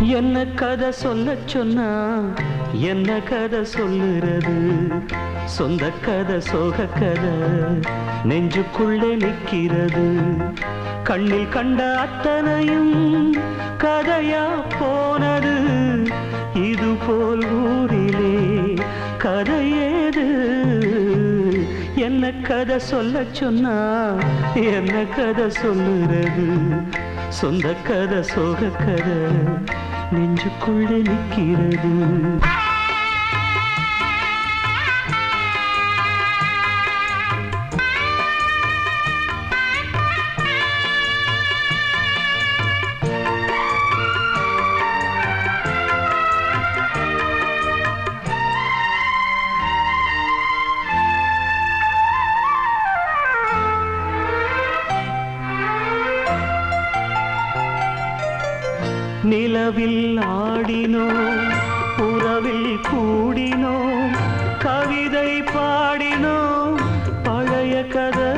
என்ன கதை சொல்ல சொன்னா என்ன கதை சொல்லுறது? சொந்த கதை சோக கதை நெஞ்சுக்குள்ளே நிற்கிறது. கண்ணில் கண்ட அத்தனையும் கதையா போனது. இது போல் ஊரிலே கதையேது? என்ன கதை சொல்ல சொன்னா என்ன கதை சொல்லுறது? சொந்த கதை சோக கதை நெஞ்சுக்குள்ளே நிற்கிறது. நிலவில் ஆடினோம், உறவில் கூடினோம், கவிதை பாடினோம், பழைய கதை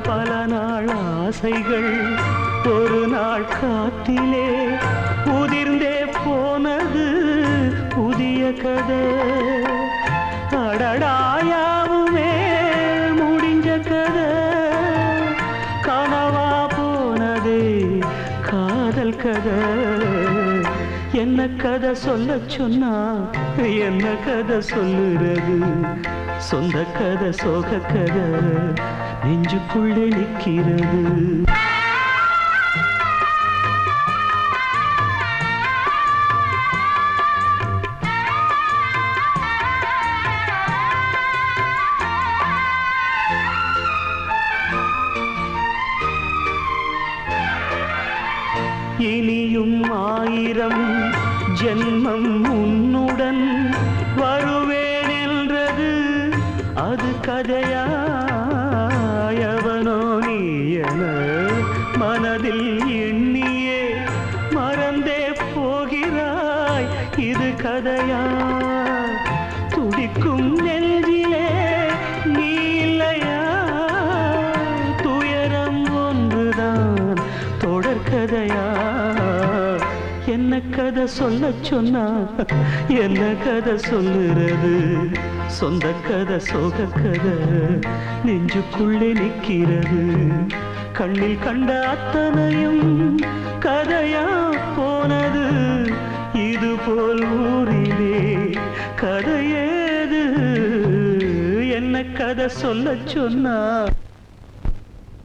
பல நாள் ஆசைகள் ஒரு நாள் காத்திலே உதிர்ந்தே போனது புதிய கதை. அடடாயாவுமே முடிஞ்ச கதை கனவா போனதே காதல் கதை. என்ன கதை சொல்ல சொன்னா என்ன கதை சொல்லுறது? சொந்த கதை சோக கதை நெஞ்சுக்குள்ளே நிற்கிறது. இனியும் 1000 ஜென்மம் உன்னுடன் வருவேன் என்றது அது கதையா? எவனோ நீ என மனதில் எண்ணியே மறந்தே போகிறாய் இது கதையா? துடிக்கும் நெஞ்சிலே நீ இல்லையா? துயரம் ஒன்றுதான் தொடர்கதையா? என்ன கதை சொல்ல சொன்னா என்ன கதை சொல்லுறது? சொந்த கதை சோக கதை நெஞ்சுக்குள்ளே நிற்கிறது. கண்ணில் கண்ட அத்தனையும் கதையா போனது. இது போல் ஊரிலே கதையேது? என்ன கதை சொல்ல சொன்னா